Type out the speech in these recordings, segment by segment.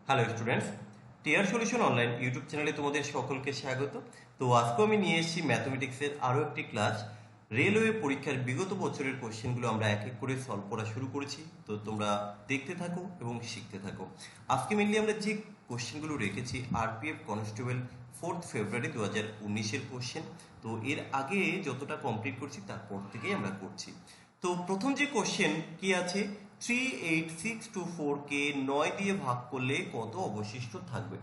Hello students, টিয়ার solution online YouTube চ্যানেলে তোমাদের সকলকে স্বাগত। তো আজকে আমি নিয়ে এসেছি ম্যাথমেটিক্সের আরও একটি ক্লাস। রেলওয়ে পরীক্ষার বিগত বছরের কোশ্চেনগুলো আমরা এক এক করে সলভ করা শুরু করেছি। তো তোমরা দেখতে থাকো এবং শিখতে থাকো। আজকে মেনলি আমরা যে কোশ্চেনগুলো রেখেছি আরপিএফ কনস্টেবল 4 ফেব্রুয়ারি 2019-এর কোশ্চেন। তো এর আগে যতটা কমপ্লিট করছি তারপর থেকেই আমরা করছি। তো প্রথম যে কোশ্চেন কি আছে, 38624 কে 9 দিয়ে ভাগ করলে কত অবশিষ্ট থাকবে।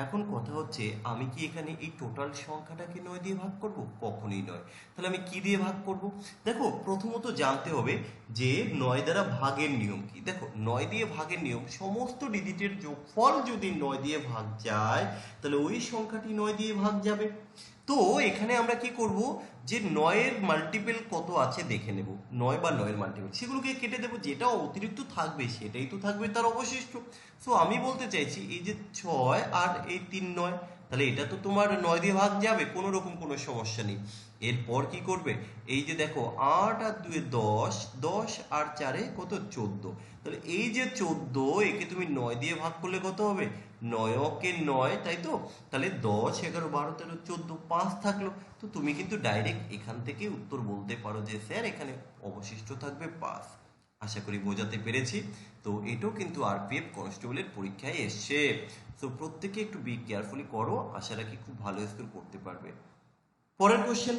এখন কথা হচ্ছে, আমি কি এখানে এই টোটাল সংখ্যাটাকে 9 দিয়ে ভাগ করব? কখনোই নয়। তাহলে আমি কি দিয়ে ভাগ করব? দেখো, প্রথমত জানতে হবে যে 9 দ্বারা ভাগের নিয়ম কি। দেখো, 9 দিয়ে ভাগের নিয়ম, সমস্ত ডিজিটের যোগফল যদি 9 দিয়ে ভাগ যায় তাহলে ওই সংখ্যাটি 9 দিয়ে ভাগ যাবে। তো এখানে আমরা কি করব, যে 9-এর মাল্টিপল কত আছে দেখে নেব। 9 বা 9-এর মাল্টিপল সেগুলোকে কেটে দেবো, যেটা অতিরিক্ত থাকবে সেটাই তো থাকবে তার অবশিষ্ট। সো আমি বলতে চাইছি এই যে 6 আর এই 3 9, তাহলে এটা তো তোমার 9 দিয়ে ভাগ যাবে, কোনো রকম কোনো সমস্যা নেই। এরপর কি করবে, এই যে দেখো 8 আর 2 10, 10 আর 4 কত 14। তাহলে এই যে 14, একে তুমি 9 দিয়ে ভাগ করলে কত হবে? 9 9, তাই তো? তাহলে 10 11 12 13 14, 5 থাকলো। তো তুমি কিন্তু ডাইরেক্ট এখান থেকে উত্তর বলতে পারো যে স্যার এখানে অবশিষ্ট থাকবে 5। আশা করি বোঝাতে পেরেছি। তো এটাও কিন্তু আরপিএফ কনস্টেবলের পরীক্ষায় এসছে। তো প্রত্যেকে একটু বি কেয়ারফুলি করো, আশা রাখি খুব ভালো স্কোর করতে পারবে। পরের কোশ্চেন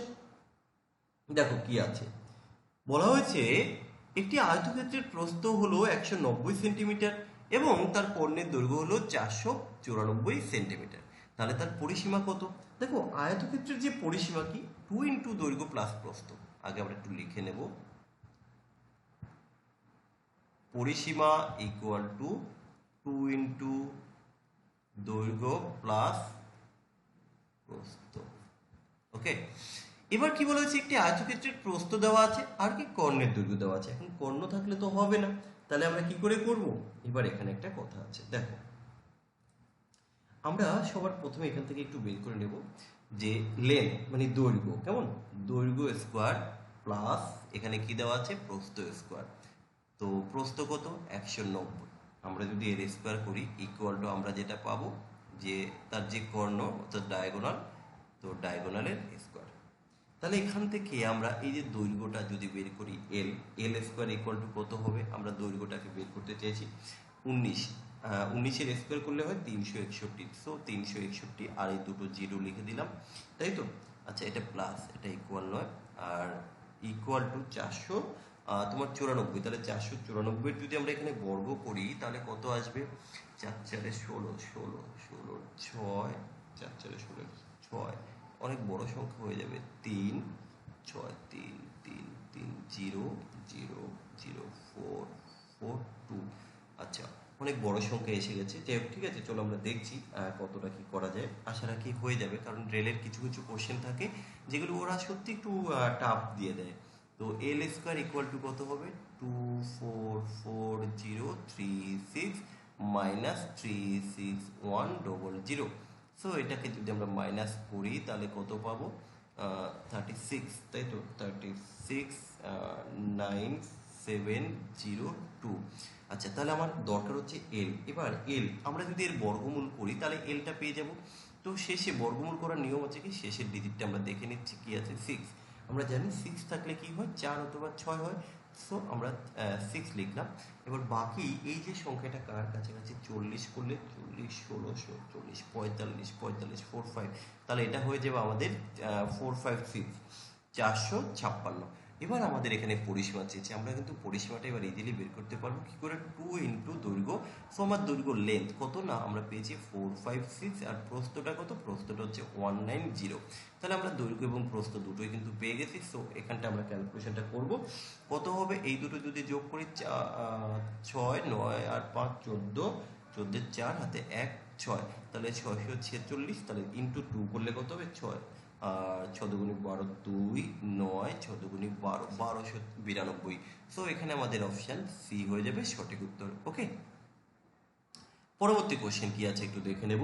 দেখো কি আছে, বলা হয়েছে একটি আয়তক্ষেত্রের প্রস্থ হলো 190 সেন্টিমিটার এবং তার কর্ণের দৈর্ঘ্য হলো 494 সেন্টিমিটার। তাহলে তার পরিসীমা কত? দেখো, আয়তক্ষেত্রের যে পরিসীমা কি, 2 দৈর্ঘ্য প্লাস প্রস্থ। আগে আমরা একটু লিখে নেব, পরিসীমা ইকুয়াল টু 2 দৈর্ঘ্য প্লাস প্রস্থ। ওকে, এবার কি বলা হয়েছে, একটি আয়তক্ষেত্রের প্রস্থ দেওয়া আছে আর কি কর্ণের দৈর্ঘ্য দেওয়া আছে। এখন কর্ণ থাকলে তো হবে না, তাহলে আমরা কি করে করব? এবার এখানে একটা কথা আছে, দেখো আমরা সবার প্রথমে এখান থেকে একটু বের করে নেব যে লেন্থ মানে দৈর্ঘ্য, কেমন, দৈর্ঘ্য স্কোয়ার প্লাস এখানে কি দেওয়া আছে, প্রস্থ স্কোয়ার। তো প্রস্থ কত? 190। আমরা যদি এর স্কোয়ার করি ইকুয়াল টু আমরা যেটা পাবো যে তার যে কর্ণ অর্থাৎ ডায়াগোনাল, তো ডায়াগোনালের স্কোয়ার। তাহলে এখান থেকে আমরা এই যে দৈর্ঘ্যটা যদি বের করি, এল এল স্কোয়ার ইকুয়াল টু কত হবে, আমরা দৈর্ঘ্যটাকে বের করতে চাইছি 19। 19-এর স্কোয়ার করলে হয় 361। সো 361 আর এই দুটো জিরো লিখে দিলাম, তাই তো? আচ্ছা, এটা প্লাস, এটা ইকুয়াল নয়, আর ইকুয়াল টু 400 তোমার 94। তাহলে 494 যদি আমরা এখানে বর্গ করি তাহলে কত আসবে? 4 4 16, 16 16 6, 4 4 16 6, অনেক বড় সংখ্যা হয়ে যাবে। 3 6 3 3 3 0 0 0 4 4 2। আচ্ছা, অনেক বড় সংখ্যা এসে গেছে। যাই হোক, ঠিক আছে, চলো আমরা দেখছি কতটা কি করা যায়। আশা রাখি হয়ে যাবে, কারণ রেলের কিছু কিছু কোশ্চেন থাকে যেগুলো ওরা সত্যি একটু টাফ দিয়ে দেয়। তো এল স্কোয়ার ইকুয়াল টু কত হবে? 2440336 মাইনাস 36100। সো এটাকে যদি আমরা মাইনাস করি তাহলে কত পাবো? 36, তাই তো? 36,9702। আচ্ছা, তাহলে আমার দরকার হচ্ছে এল। এবার এল আমরা যদি এর বর্গমূল করি তাহলে এলটা পেয়ে যাব। তো শেষে বর্গমূল করার নিয়ম আছে কি, শেষের ডিজিটটা আমরা দেখে নিচ্ছি কি আছে, 6। আমরা জানি 6 থাকলে কি হয়, 4 অথবা 6 হয়। সো আমরা 6 লিখলাম। এবার বাকি এই যে সংখ্যাটা কার কাছাকাছি, 40 করলে 40 16 40 45 45 45, তাহলে এটা হয়ে যাবে আমাদের 456 456। এবার আমাদের এখানে পরিসীমা চেয়েছে, আমরা কিন্তু পরিসীমাটা এবার ইজিলি বের করতে পারবো কি করে, 2 দৈর্ঘ্য। সো আমার দৈর্ঘ্য লেন্থ কত না, আমরা পেয়েছি 456, আর প্রস্থটা কত, প্রস্থটা হচ্ছে 190। তাহলে আমরা দৈর্ঘ্য এবং প্রস্থ দুটোই কিন্তু পেয়ে গেছি। সো এখানটা আমরা ক্যালকুলেশনটা করব, কত হবে, এই দুটো যদি যোগ করি 6 9 আর 5 14, 14 4 হাতে 1 6, তাহলে 646। তাহলে ইন্টু 2 করলে কত হবে, 6 আর 6 দুগুণে 12 2 9, 6 দুগুণে 12 1292। সো এখানে আমাদের অপশান সি হয়ে যাবে সঠিক উত্তর। ওকে, পরবর্তী কোশ্চেন কি আছে একটু দেখে নেব।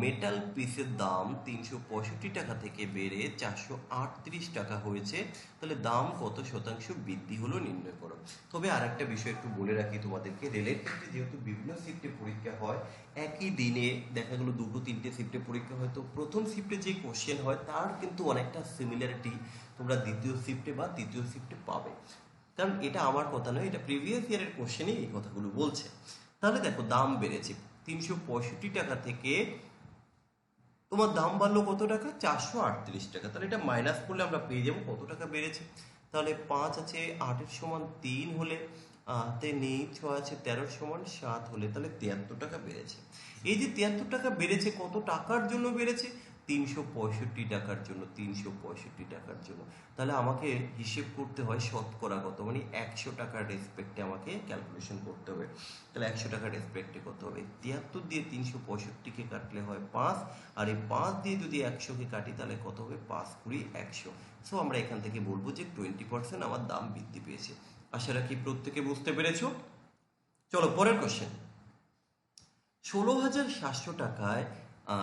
মেটাল পিসের দাম 365 টাকা থেকে বেড়ে 438 টাকা হয়েছে, তাহলে দাম কত শতাংশ বৃদ্ধি হলো নির্ণয় করো। তবে আর একটা বিষয় একটু বলে রাখি তোমাদেরকে, রেলের ক্ষেত্রে যেহেতু বিভিন্ন শিফটে পরীক্ষা হয়, একই দিনে দেখা গেলো দুটো তিনটে শিফটে পরীক্ষা হয়, তো প্রথম শিফটে যে কোশ্চেন হয় তার কিন্তু অনেকটা সিমিলারিটি তোমরা দ্বিতীয় শিফটে বা তৃতীয় শিফটে পাবে। কারণ এটা আমার কথা নয়, এটা প্রিভিয়াস ইয়ারের কোশ্চেনই এই কথাগুলো বলছে। তাহলে দেখো দাম বেড়েছে 365 টাকা থেকে তোমার দাম বাড়লো কত টাকা, 438 টাকা। তাহলে এটা মাইনাস করলে আমরা পেয়ে যাবো কত টাকা বেড়েছে। তাহলে 5 আছে 8-এর সমান 3 হলে, হাতে নেই 6 আছে 13-এর সমান 7 হলে, তাহলে 73 টাকা বেড়েছে। এই যে 73 টাকা বেড়েছে কত টাকার জন্য বেড়েছে, 365 টাকার জন্য, 365 টাকার জন্য। তাহলে আমাকে হিসেব করতে হয় শতকরা কত, মানে 100 টাকার রেসপেক্টে আমাকে ক্যালকুলেশন করতে হবে। তাহলে 100 টাকার রেসপেক্টে কত হবে, 73 দিয়ে 365-কে কাটলে হয় 5, আর এই 5 দিয়ে যদি 100-কে কাটি তাহলে কত হবে, 5 কুড়ি 100। সো আমরা এখান থেকে বলবো যে 20% আমার দাম বৃদ্ধি পেয়েছে। আশা রাখি প্রত্যেকে বুঝতে পেরেছো। চলো পরের কোশ্চেন। 16,700 টাকায়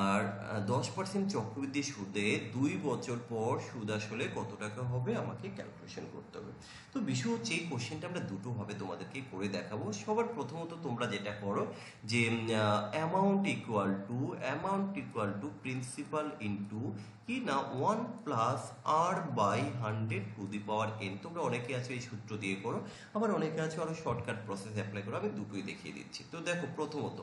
আর 10% চক্রবৃদ্ধি সুদে 2 বছর পর সুদ আসলে কত টাকা হবে আমাকে ক্যালকুলেশন করতে হবে। তো বিষয় হচ্ছে এই কোশ্চেনটা আমরা দুটোভাবে তোমাদেরকে করে দেখাবো। সবার প্রথমত তোমরা যেটা করো যে amount equal to principal into কি না 1+r/100 তোমরা অনেকে আছো এই সূত্র দিয়ে করো, আবার অনেকে আছো আরো শর্টকাট প্রসেস অ্যাপ্লাই করো। আমি দুটোই দেখিয়ে দিচ্ছি। তো দেখো প্রথমত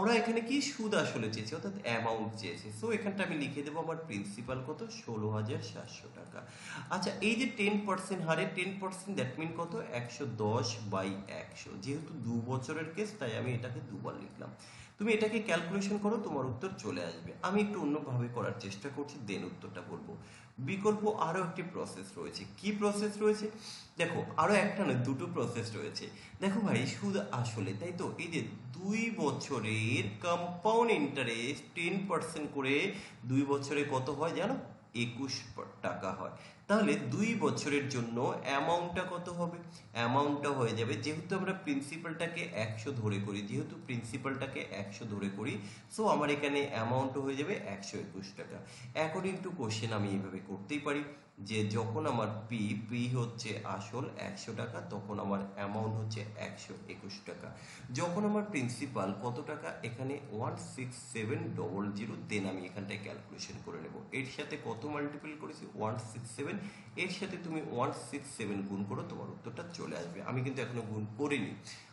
ওরা এখানে কি সুদ আসলে চেয়েছে, অর্থাৎ অ্যামাউন্ট চেয়েছে। সো এখানটা আমি লিখে দেবো আমার প্রিন্সিপাল কত, 16,700 টাকা। আচ্ছা এই যে 10% হারে 10%, দ্যাট মিন কত, 110/100। যেহেতু 2 বছরের কেস তাই আমি এটাকে দুবার লিখলাম। তুমি এটাকে ক্যালকুলেশন করো, তোমার উত্তর চলে আসবে। আমি একটু অন্যভাবে করার চেষ্টা করছি, দেন উত্তরটা বলবো। বিকল্প আরো একটি প্রসেস রয়েছে। কি প্রসেস রয়েছে, দেখো আরো একটা নয় দুটো প্রসেস রয়েছে। দেখো ভাই সুদ আসলে, তাই তো, এই যে 2 বছরের কম্পাউন্ড ইন্টারেস্ট 10% করে 2 বছরে কত হয় জানো, 21 টাকা হয়। তাহলে 2 বছরের জন্য অ্যামাউন্টটা কত হবে, অ্যামাউন্টটা হয়ে যাবে, যেহেতু আমরা প্রিন্সিপালটাকে 100 ধরে করি, যেহেতু প্রিন্সিপালটাকে 100 ধরে করি, সো আমার এখানে অ্যামাউন্ট হয়ে যাবে 121 টাকা। অ্যাকর্ডিং টু কোশ্চেন আমি এইভাবে করতেই পারি যে যখন আমার পি হচ্ছে আসল 100 টাকা, তখন আমার অ্যামাউন্ট হচ্ছে 121 টাকা। যখন আমার প্রিন্সিপাল কত টাকা, এখানে 16700, দেন আমি এখানটায় ক্যালকুলেশন করে নেব। এর সাথে কত মাল্টিপল করেছি, 167, এর সাথে তুমি 167 গুণ করো, তোমার উত্তরটা চলে আসবে। আমি কিন্তু এখনো গুণ করিনি,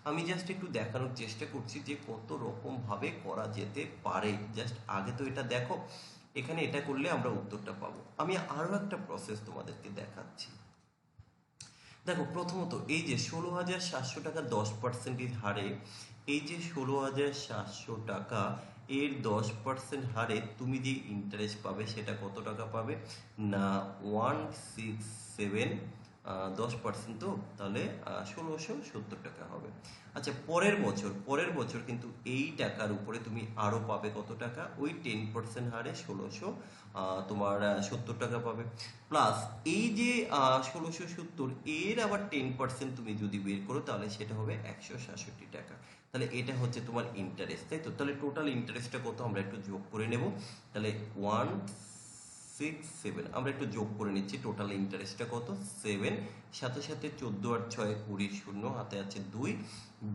আমি জাস্ট একটু দেখানোর চেষ্টা করছি যে কত রকম ভাবে করা যেতে পারে। জাস্ট আগে তো এটা দেখো, এখানে এটা করলে আমরা উত্তরটা পাবো। আমি আরো একটা প্রসেস তোমাদেরকে দেখাচ্ছি। দেখো প্রথমত এই যে 16,700 টাকা 10% হারে, এই যে 16,700 টাকা এর 10% হারে তুমি যে ইন্টারেস্ট পাবে সেটা কত টাকা পাবে না, 167, 10% তো, তাহলে 1,670 টাকা হবে। আচ্ছা পরের বছর কিন্তু এই টাকার উপরে তুমি আরো পাবে কত টাকা, ওই 10% হারে তোমার 70 টাকা পাবে। প্লাস এই যে 1,670 এর আবার 10% তুমি যদি বের করো তাহলে সেটা হবে 167 টাকা। তাহলে এটা হচ্ছে তোমার ইন্টারেস্ট, তাই তো। তাহলে টোটাল ইন্টারেস্টটা কত আমরা একটু যোগ করে নেব। তাহলে 167 আমরা একটু যোগ করে নিচ্ছি, টোটাল ইন্টারেস্টটা কত 7, সাথে সাথে 14 আর 6 20, শূন্য হাতে আছে 2,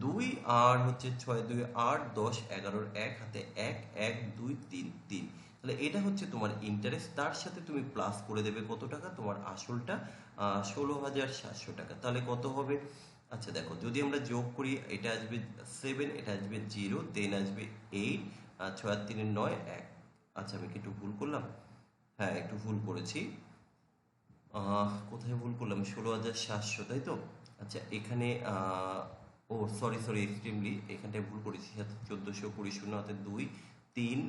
2 আর হচ্ছে 6 2 8 10 11 1 হাতে 1 1 2 3 3। তাহলে এটা হচ্ছে তোমার ইন্টারেস্ট, তার সাথে তুমি প্লাস করে দেবে কত টাকা, তোমার আসলটা 16,700 টাকা। তাহলে কত হবে, আচ্ছা দেখো যদি আমরা যোগ করি এটা আসবে 7, এটা আসবে 0, দেন আসবে 8, 6 আর 3 9 1। আচ্ছা আমি কি একটু ভুল করলাম, হ্যাঁ একটু ভুল করেছি, কোথায় ভুল করলাম, 16,700 তাই তো। আচ্ছা এখানে ও সরি এক্সট্রিমলি এখানটায় ভুল করেছি, সাথে 1420, শূন্য হাতে 2 3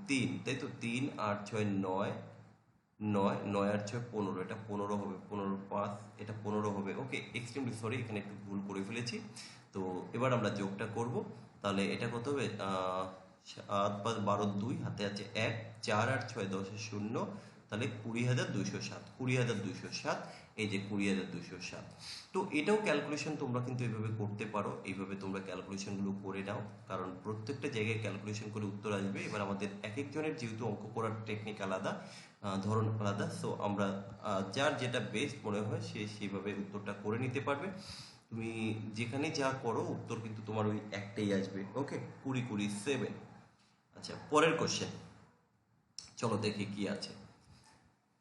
3 তাই তো, 3 আর 6 9 9 9 আর 6 15, এটা 15 হবে, 15 5 এটা 15 হবে। ওকে এক্সট্রিমলি সরি, এখানে একটু ভুল করে ফেলেছি। তো এবার আমরা যোগটা করব, তাহলে এটা কত হবে 7 5 12 2 হাতে আছে 1, 4 আর 6 10 শূন্য, তাহলে 20,207, 20,207, এই যে 20,207। তো এটাও ক্যালকুলেশন তোমরা কিন্তু এইভাবে করতে পারো, এইভাবে তোমরা ক্যালকুলেশনগুলো করে নাও, কারণ প্রত্যেকটা জায়গায় ক্যালকুলেশন করে উত্তর আসবে। এবার আমাদের এক একজনের যেহেতু অঙ্ক করার টেকনিক আলাদা, ধরন আলাদা, সো আমরা যার যেটা বেস্ট মনে হয় সে সেইভাবে উত্তরটা করে নিতে পারবে। তুমি যেখানে যা করো উত্তর কিন্তু তোমার ওই একটাই আসবে। ওকে, 20, 20, 7। আচ্ছা, পরের কোশ্চেন, চলো দেখি কি আছে।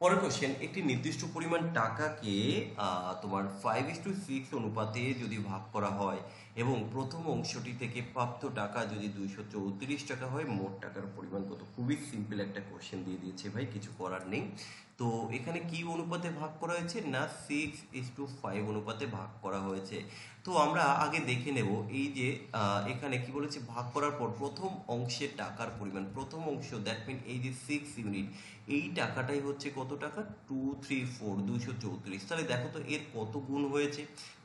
পরের কোশ্চেন, একটি নির্দিষ্ট পরিমাণ টাকাকে তোমার 5:6 অনুপাতে যদি ভাগ করা হয় এবং প্রথম অংশটি থেকে প্রাপ্ত টাকা যদি 234 টাকা হয়, মোট টাকার পরিমাণ কত? খুবই সিম্পল একটা কোশ্চেন দিয়ে দিয়েছে ভাই, কিছু করার নেই। তো এখানে কি অনুপাতে ভাগ করা হয়েছে না 6:5 অনুপাতে ভাগ করা হয়েছে। তো আমরা আগে দেখে নেব এই যে এখানে কি বলেছে, ভাগ করার পর প্রথম অংশের টাকার পরিমাণ, প্রথম অংশ দ্যাট মিন এই যে 6 ইউনিট, এই টাকাটাই হচ্ছে কত টাকা? 234, 234। তাহলে দেখো তো এর কত গুণ হয়েছে,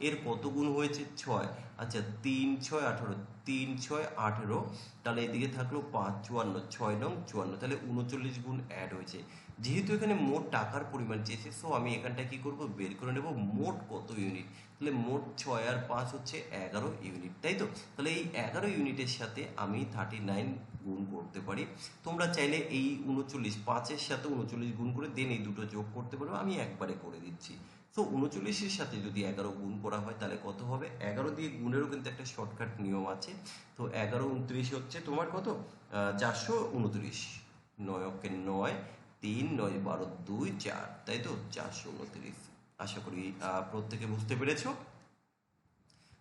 এর কত গুণ হয়েছে? 6। আচ্ছা, 3 6 18, 3 6 18, তাহলে এদিকে থাকলো 5 54, 6 9 54, তাহলে 39 গুণ অ্যাড হয়েছে। যেহেতু এখানে মোট টাকার পরিমাণ চেয়েছে, সো আমি এখানটা কি করব, বের করে নেব মোট কত ইউনিট। তাহলে মোট 6 আর 5 হচ্ছে 11 ইউনিট, তাই তো? তাহলে এই 11 ইউনিটের সাথে আমি 39 গুণ করতে পারি। তোমরা চাইলে এই 39, 5-এর সাথে 39 গুণ করে দেন এই দুটো যোগ করতে পারো, আমি একবারে করে দিচ্ছি। তো 39-এর সাথে যদি 11 গুণ করা হয় তাহলে কত হবে? 11 দিয়ে গুণেরও কিন্তু একটা শর্টকাট নিয়ম আছে। তো 11 29 হচ্ছে তোমার কত? 429। 9 অক্ষে 9, 3 9 12 2 4, তাই তো? 429। আশা করি প্রত্যেকে বুঝতে পেরেছো।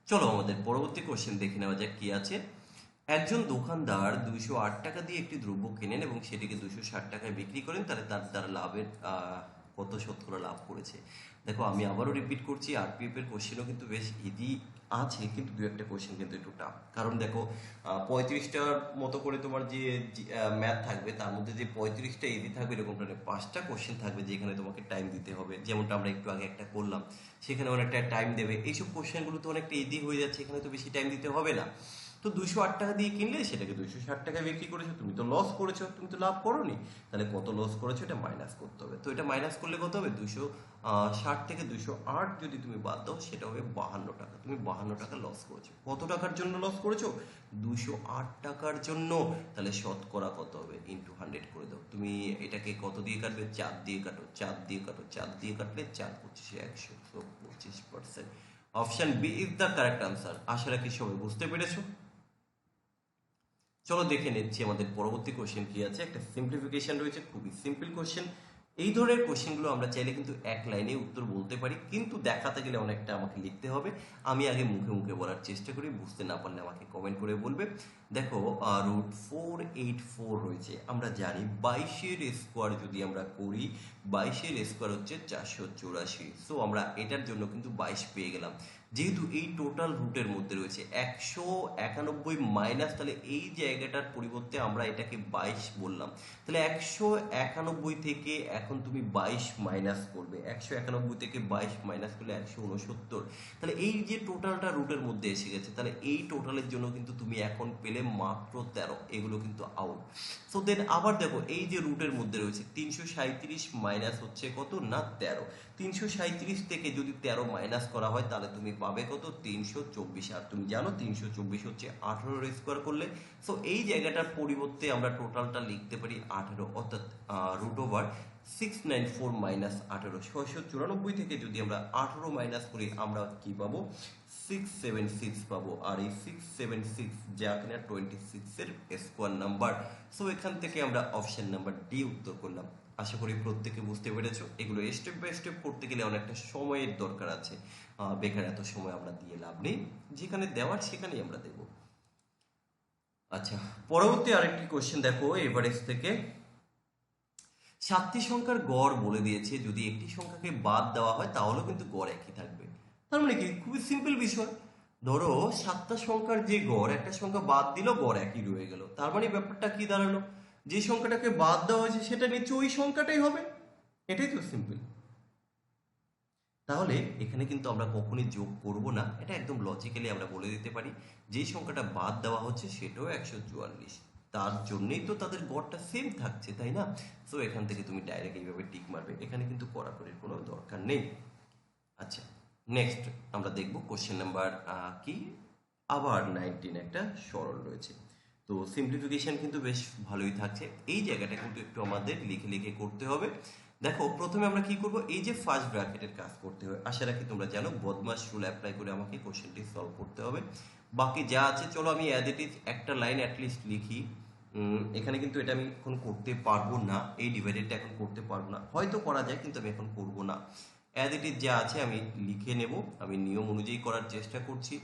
চলো আমাদের পরবর্তী কোশ্চেন দেখে নেওয়া যাক কি আছে। একজন দোকানদার 208 টাকা দিয়ে একটি দ্রব্য কেনেন এবং সেটিকে 260 টাকায় বিক্রি করেন, তাহলে তার দ্বারা লাভের কত শতকরা লাভ করেছে। দেখো আমি আবারও রিপিট করছি, আরপিএফ এর কোশ্চেনও কিন্তু বেশ ইজি আছে, কিন্তু দু একটা কোশ্চেন কিন্তু একটু টাফ। কারণ দেখো 35টার মতো করে তোমার যে ম্যাথ থাকবে, তার মধ্যে যে 35টা ইজি থাকবে এরকম 5টা কোশ্চেন থাকবে যেখানে তোমাকে টাইম দিতে হবে, যেমনটা আমরা একটু আগে একটা করলাম, সেখানে অনেকটা টাইম দেবে। এইসব কোশ্চেনগুলো তো অনেকটা ইজি হয়ে যাচ্ছে, এখানে তো বেশি টাইম দিতে হবে না। তো 208 টাকা দিয়ে কিনলে সেটাকে 260 টাকায় বিক্রি করেছো, তুমি তো লস করেছো, তুমি তো লাভ করোনি। তাহলে কত লস করেছো এটা মাইনাস করতে হবে। তো এটা মাইনাস করলে কত হবে? 260 থেকে 208 যদি তুমি বাদ দাও সেটা হবে 52 টাকা। তুমি 52 টাকা লস করেছো। কত টাকার জন্য লস করেছো? 208 টাকার জন্য। তাহলে শতকরা কত হবে? ইন্টু 100 করে দাও। তুমি এটাকে কত দিয়ে কাটবে? 4 দিয়ে কাটো, 4 দিয়ে কাটো, 4 দিয়ে কাটলে 4 25 100, তো 25%। Option B is the correct answer. আশা রাখি সবাই বুঝতে পেরেছো। চলো দেখে নিচ্ছি আমাদের পরবর্তী কোশ্চেন কি আছে। একটা সিম্পলিফিকেশন রয়েছে, খুবই সিম্পল কোশ্চেন। এই ধরনের কোশ্চেনগুলো আমরা চাইলে কিন্তু এক লাইনে উত্তর বলতে পারি, কিন্তু দেখাতে গেলে অনেকটা আমাকে লিখতে হবে। আমি আগে মুখে মুখে বলার চেষ্টা করি, বুঝতে না পারলে আমাকে কমেন্ট করে বলবে। দেখো √484 রয়েছে, আমরা জানি 22-এর স্কোয়ার যদি আমরা করি, 22-এর স্কোয়ার হচ্ছে 484। সো আমরা এটার জন্য কিন্তু 22 পেয়ে গেলাম। যেহেতু এই টোটাল রুটের মধ্যে রয়েছে 191 মাইনাস, তাহলে এই জায়গাটার পরিবর্তে আমরা এটাকে 22 বললাম। তাহলে 191 থেকে এখন তুমি 22 মাইনাস করবে, 191 থেকে 22 মাইনাস করলে 169। তাহলে এই যে টোটালটা রুটের মধ্যে এসে গেছে, তাহলে এই টোটালের জন্য কিন্তু তুমি এখন পেলে মাত্র 13, এগুলো কিন্তু আউট। সো দেন আবার দেখো এই যে রুটের মধ্যে রয়েছে 337 মাইনাস হচ্ছে কত না 13, 337 থেকে যদি 13 মাইনাস করা হয় তাহলে তুমি পাবে কত? 324। আর তুমি জানো 324 হচ্ছে 18-এর স্কোয়ার করলে। সো এই জায়গাটার পরিবর্তে আমরা টোটালটা লিখতে পারি 18, অর্থাৎ √694 মাইনাস 18। 694 থেকে যদি আমরা 18 মাইনাস করি আমরা কি পাবো? 676 পাবো। আর এই 676 যা কিনা 26-এর স্কোয়ার নাম্বার। সো এখান থেকে আমরা অপশন নাম্বার ডি উত্তর করলাম। আশা করি প্রত্যেকে বুঝতে পেরেছো। এগুলো স্টেপ বাই স্টেপ করতে গেলে অনেকটা সময়ের দরকার আছে, বেকার এত সময় আমরা দিয়ে লাভ নেই, যেখানে দেওয়ার সেখানেই আমরা দেব। আচ্ছা, পরবর্তী আরেকটি কোশ্চেন দেখো এভারেজ থেকে। 7টি সংখ্যার গড় বলে দিয়েছে, যদি একটি সংখ্যাকে বাদ দেওয়া হয় তাহলেও কিন্তু গড় একই থাকবে। তার মানে কি? খুবই সিম্পল বিষয়। ধরো 7টা সংখ্যার যে গড়, একটা সংখ্যা বাদ দিল গড় একই রয়ে গেল, তার মানে ব্যাপারটা কি দাঁড়ালো? যে সংখ্যাটাকে বাদ দেওয়া হয়েছে সেটা নিচে ওই সংখ্যাটাই হবে। এটাই তো সিম্পল। তাহলে এখানে কিন্তু আমরা কখনই যোগ করব না, এটা একদম লজিক্যালি আমরা বলে দিতে পারি যেই সংখ্যাটা বাদ দেওয়া হচ্ছে সেটাও 144। তার জন্যই তো তাদের গড়টা সেম থাকছে, তাই না? সো এখান থেকে তুমি ডাইরেক্ট এইভাবে টিক মারবে, এখানে কিন্তু কড়াকড়ির কোনো দরকার নেই। আচ্ছা, নেক্সট আমরা দেখব কোশ্চেন নাম্বার কি, আবার 19 একটা সরল রয়েছে। তো সিম্পলিফিকেশন কিন্তু বেশ ভালোই থাকছে, এই জায়গাটা কিন্তু একটু আমাদের লিখে লিখে করতে হবে। দেখো প্রথমে আমরা কি করব, এই যে ফার্স্ট ব্র্যাকেটের কাজ করতে হবে, আশা রাখি তোমরা জানো বদমাস রুল অ্যাপ্লাই করে আমাকে কোশ্চেনটি সলভ করতে হবে। বাকি যা আছে চলো আমি অ্যাজ ইট ইজ একটা লাইন অ্যাটলিস্ট লিখি। এখানে কিন্তু এটা আমি এখন করতে পারবো না, এই ডিভাইডেডটা এখন করতে পারবো না, হয়তো করা যায় কিন্তু আমি এখন করব না। অ্যাজ ইট ইজ যা আছে আমি লিখে নেব, আমি নিয়ম অনুযায়ী করার চেষ্টা করছি।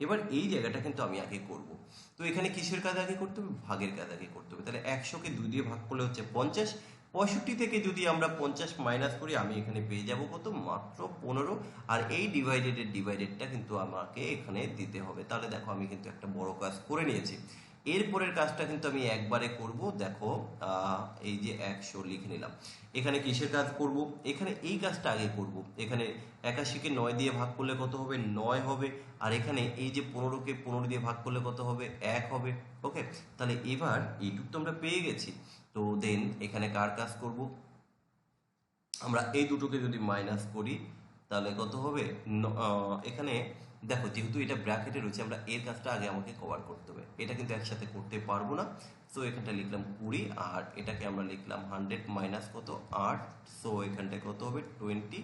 এবার এই জায়গাটা কিন্তু আমি আগে করব। তো এখানে কিসের কাজ আগে করতে হবে, ভাগের কাজ আগে করতে হবে। তাহলে 100কে 2 দিয়ে ভাগ করলে হচ্ছে 50, 65 থেকে যদি আমরা 50 মাইনাস করি আমি এখানে পেয়ে যাব কত, মাত্র 15। আর এই ডিভাইডেডটা কিন্তু আমাকে এখানে দিতে হবে। তাহলে দেখো আমি কিন্তু একটা বড় কাজ করে নিয়েছি। এরপরের কাজটা কিন্তু আমি একবারে করব। দেখো এই যে 100 লিখে নিলাম, এখানে কিসের কাজ করব, এখানে এই কাজটা আগে করব। এখানে 81কে 9 দিয়ে ভাগ করলে কত হবে, 9 হবে। আর এখানে এই যে 15কে 15 দিয়ে ভাগ করলে কত হবে, 1 হবে। ওকে, তাহলে এবার এইটুক তো আমরা পেয়ে গেছি। তো দেন এখানে কার কাজ করব, আমরা এই দুটোকে যদি মাইনাস করি তাহলে কত হবে, এখানে দেখো যেহেতু এটা ব্র্যাকেটে রয়েছে, আমরা এর কাজটা আগে আমাকে কভার করতে হবে, এটা কিন্তু একসাথে করতে পারবো না। সো এখানটা লিখলাম 20, আর এটাকে আমরা লিখলাম 100 মাইনাস কত 8। সো এখানটায় কত হবে 20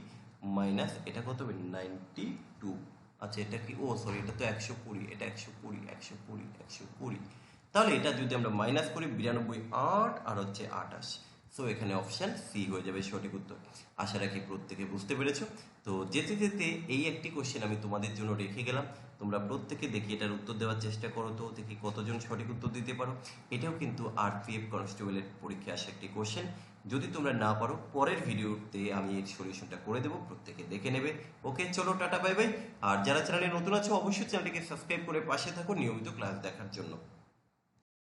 মাইনাস এটা কত হবে 92। আচ্ছা এটা কি, ও সরি এটা তো 120, এটা 120 120 120। তাহলে এটা যদি আমরা মাইনাস করি 92 8 আর হচ্ছে 28। সো এখানে অপশান সি হয়ে যাবে সঠিক উত্তর। আশা রাখি প্রত্যেকে বুঝতে পেরেছো। তো যেতে যেতে এই একটি কোশ্চেন আমি তোমাদের জন্য রেখে গেলাম, তোমরা প্রত্যেকে দেখি এটার উত্তর দেওয়ার চেষ্টা করো, তো দেখি কতজন সঠিক উত্তর দিতে পারো। এটাও কিন্তু আরপিএফ কনস্টেবলের পরীক্ষায় আসা একটি কোশ্চেন। যদি তোমরা না পারো পরের ভিডিওতে আমি এর সলিউশনটা করে দেবো, প্রত্যেকে দেখে নেবে। ওকে চলো টাটা বাই বাই। আর যারা চ্যানেলে নতুন আছো অবশ্যই চ্যানেলটিকে সাবস্ক্রাইব করে পাশে থাকো নিয়মিত ক্লাস দেখার জন্য।